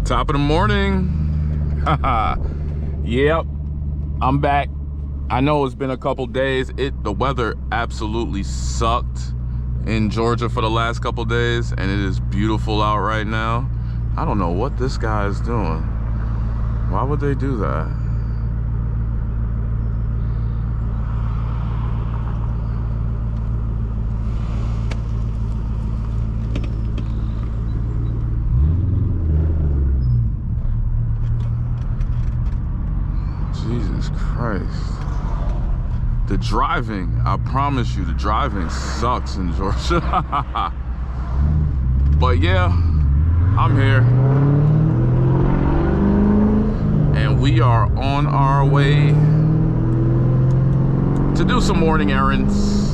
Top of the morning. Yep, I'm back. I know it's been a couple days. The weather absolutely sucked in Georgia for the last couple days, and it is beautiful out right now. I don't know what this guy is doing. Why would they do that? Jesus Christ. The driving, I promise you, the driving sucks in Georgia. But yeah, I'm here. And we are on our way to do some morning errands.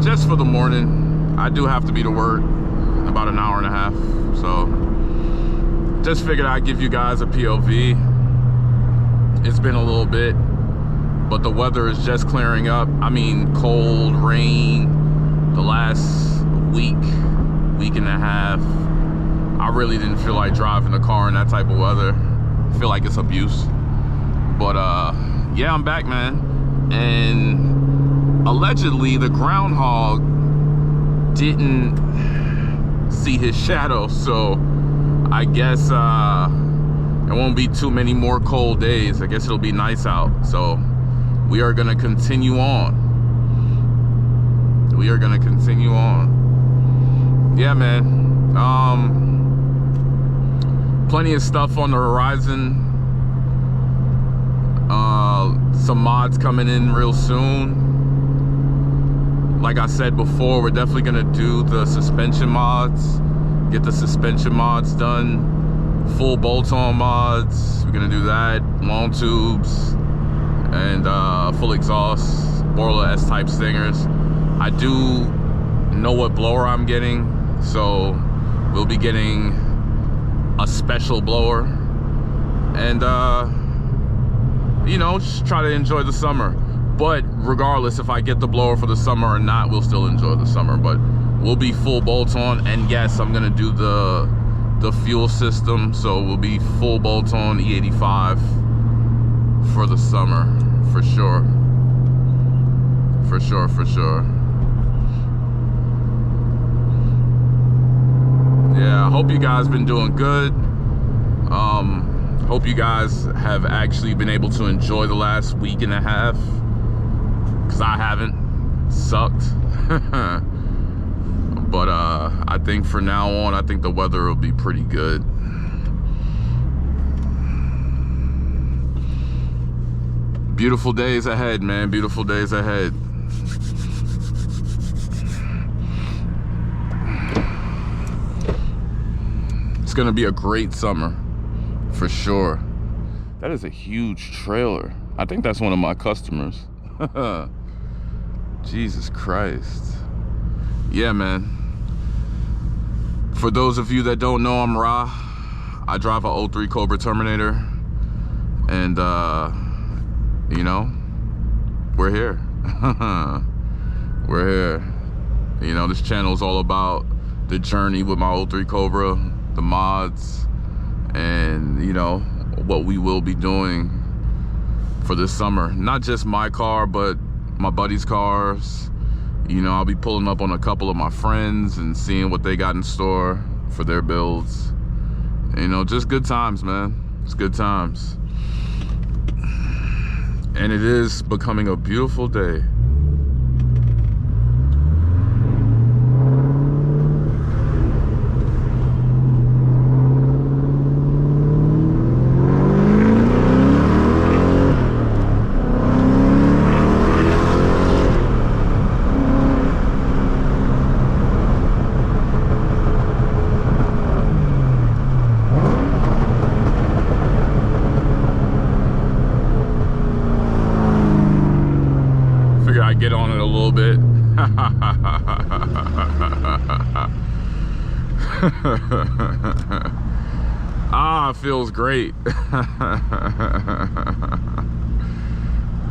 Just for the morning. I do have to be to work in about an hour and a half. So just figured I'd give you guys a POV. It's been a little bit, but the weather is just clearing up. I mean, cold, rain, the last week and a half. I really didn't feel like driving the car in that type of weather. I feel like it's abuse. But yeah, I'm back, man. And allegedly the groundhog didn't see his shadow, so I guess there won't be too many more cold days. I guess it'll be nice out. So we are gonna continue on. We are gonna continue on. Yeah, man. Plenty of stuff on the horizon. Some mods coming in real soon. Like I said before, we're definitely gonna do the suspension mods. Get the suspension mods done. Full bolt-on mods, we're gonna do that. Long tubes and full exhaust, Borla S-type stingers. I do know what blower I'm getting, so we'll be getting a special blower. And you know, just try to enjoy the summer. But regardless if I get the blower for the summer or not, we'll still enjoy the summer. But we'll be full bolt-on, and yes, I'm gonna do the fuel system, so we'll be full bolt-on E85 for the summer, for sure. For sure, for sure. Yeah, I hope you guys been doing good. Hope you guys have actually been able to enjoy the last week and a half, because I haven't. Sucked. But I think for now on, I think the weather will be pretty good. Beautiful days ahead, man. Beautiful days ahead. It's gonna be a great summer, for sure. That is a huge trailer. I think that's one of my customers. Jesus Christ. Yeah, man. For those of you that don't know, I'm Ra. I drive a 03 Cobra Terminator, and you know, we're here. We're here. You know, this channel is all about the journey with my 03 Cobra, the mods, and you know, what we will be doing for this summer. Not just my car, but my buddies' cars. You know, I'll be pulling up on a couple of my friends and seeing what they got in store for their builds. You know, just good times, man. It's good times. And it is becoming a beautiful day. Get on it a little bit. Ah, feels great.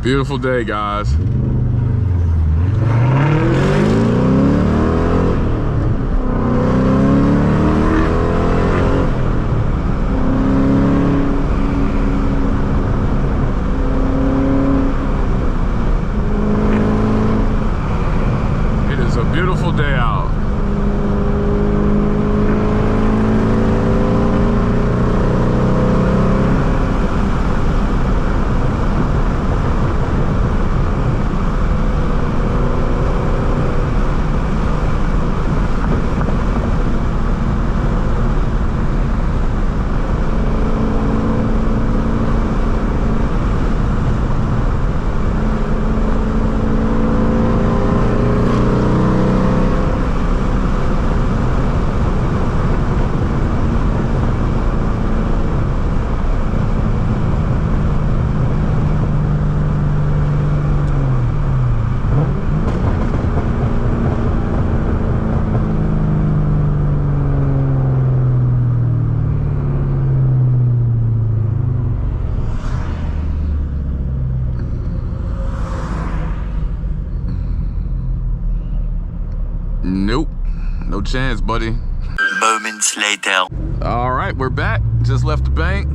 Beautiful day, guys. chance, buddy. Moments later. All right, we're back. Just left the bank.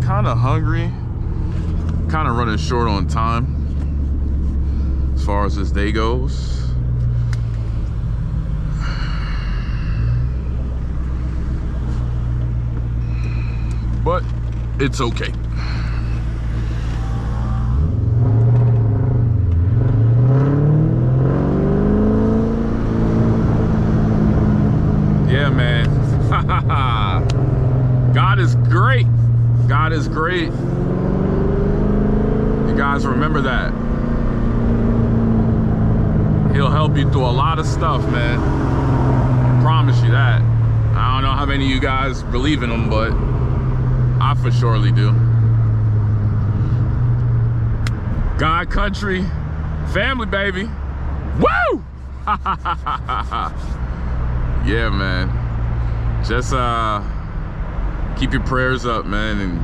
Kind of hungry. Kind of running short on time as far as this day goes. But it's okay. Yeah, man. God is great. God is great. You guys remember that. He'll help you through a lot of stuff, man. I promise you that. I don't know how many of you guys believe in him, but I for surely do. God, country, family, baby. Woo! Yeah, man. Just keep your prayers up, man, and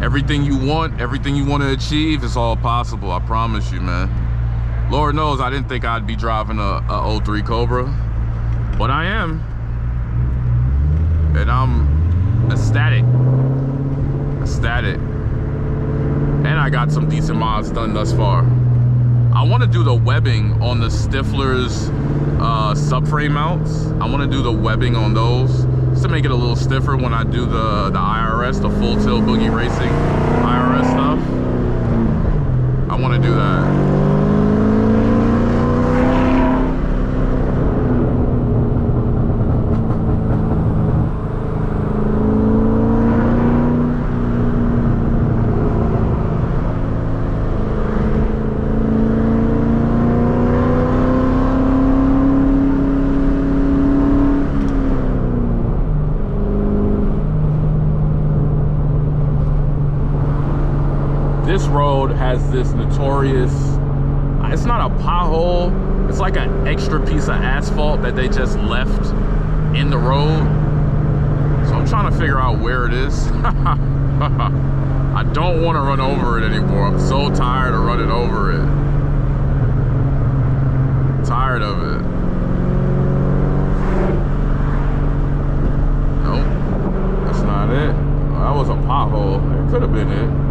everything you want to achieve is all possible. I promise you, man. Lord knows I didn't think I'd be driving a 03 Cobra, but I am, and I'm ecstatic. And I got some decent mods done thus far. I want to do the webbing on the Stifler's subframe mounts. I want to do the webbing on those just to make it a little stiffer when I do the IRS, the full tilt boogie racing IRS stuff. I want to do that. This road has this notorious, it's not a pothole, it's like an extra piece of asphalt that they just left in the road. So I'm trying to figure out where it is. I don't want to run over it anymore. I'm so tired of running over it. Tired of it. Nope, that's not it. Oh, that was a pothole. It could have been it.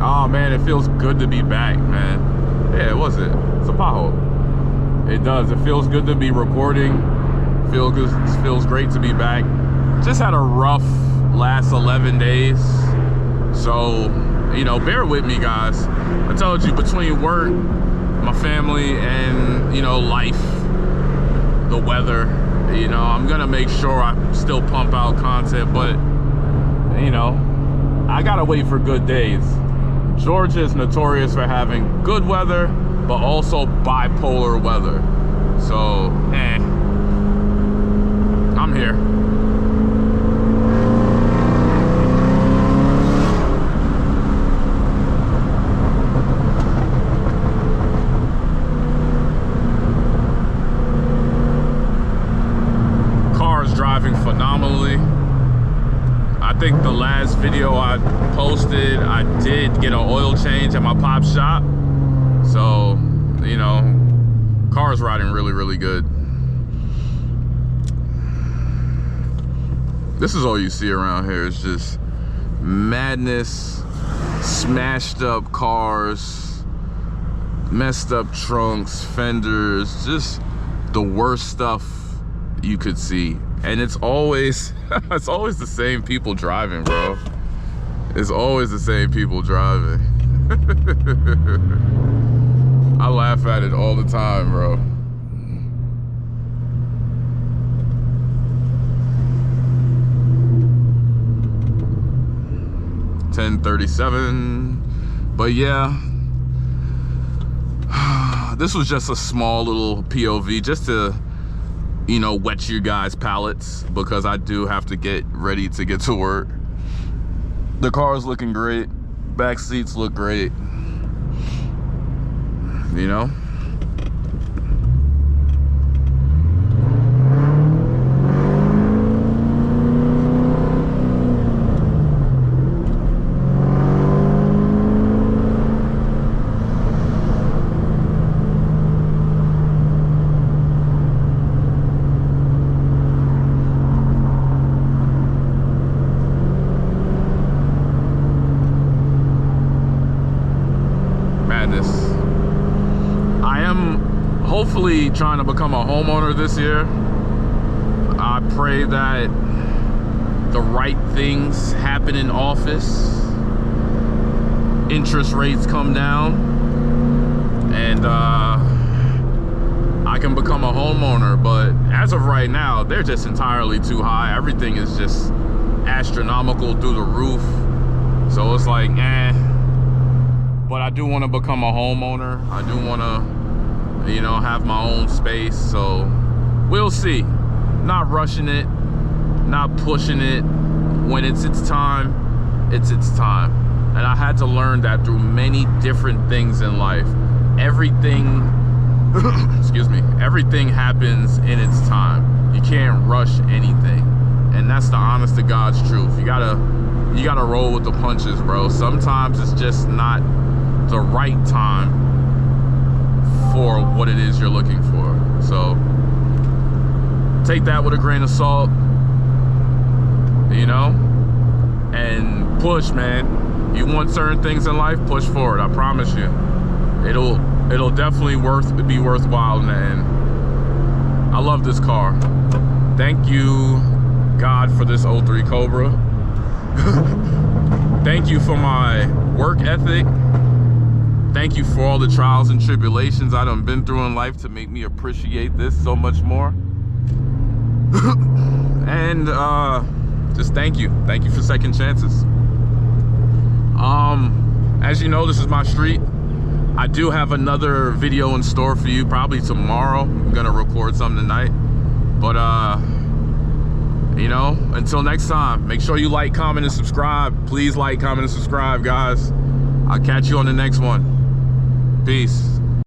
Oh man, it feels good to be back, man. Yeah, it was it. It's a pothole. It does. It feels good to be recording. Feels great to be back. Just had a rough last 11 days. So, you know, bear with me, guys. I told you, between work, my family, and, you know, life, the weather, you know, I'm gonna make sure I still pump out content, but, you know, I gotta wait for good days. Georgia is notorious for having good weather, but also bipolar weather. So, I'm here. Car is driving phenomenally. I think the last video I posted, I did get an oil change at my pop shop. So, you know, car's riding really, really good. This is all you see around here. It's just madness, smashed up cars, messed up trunks, fenders, just the worst stuff you could see. And it's always the same people driving, bro. It's always the same people driving. I laugh at it all the time, bro. $10:37. But yeah, this was just a small little POV just to, you know, wet you guys' palates, because I do have to get ready to get to work. The car's looking great. Back seats look great. You know, definitely trying to become a homeowner this year. I pray that the right things happen in office, interest rates come down, and I can become a homeowner. But as of right now, they're just entirely too high. Everything is just astronomical through the roof. So it's like, but I do want to become a homeowner. I do want to, you know, have my own space. So we'll see. Not rushing it, not pushing it. When it's its time, it's its time. And I had to learn that through many different things in life. Everything, excuse me, everything happens in its time. You can't rush anything. And that's the honest to God's truth. You gotta roll with the punches, bro. Sometimes it's just not the right time for what it is you're looking for. So take that with a grain of salt, you know, and push, man. You want certain things in life, push forward. I promise you, it'll definitely be worthwhile in the end. I love this car. Thank you, God, for this 03 Cobra. Thank you for my work ethic. Thank you for all the trials and tribulations I done been through in life to make me appreciate this so much more. And just thank you for second chances. As you know, this is my street. I do have another video in store for you probably tomorrow. I'm gonna record something tonight, but you know, until next time, make sure you like, comment, and subscribe. Please like, comment, and subscribe, guys. I'll catch you on the next one. Peace.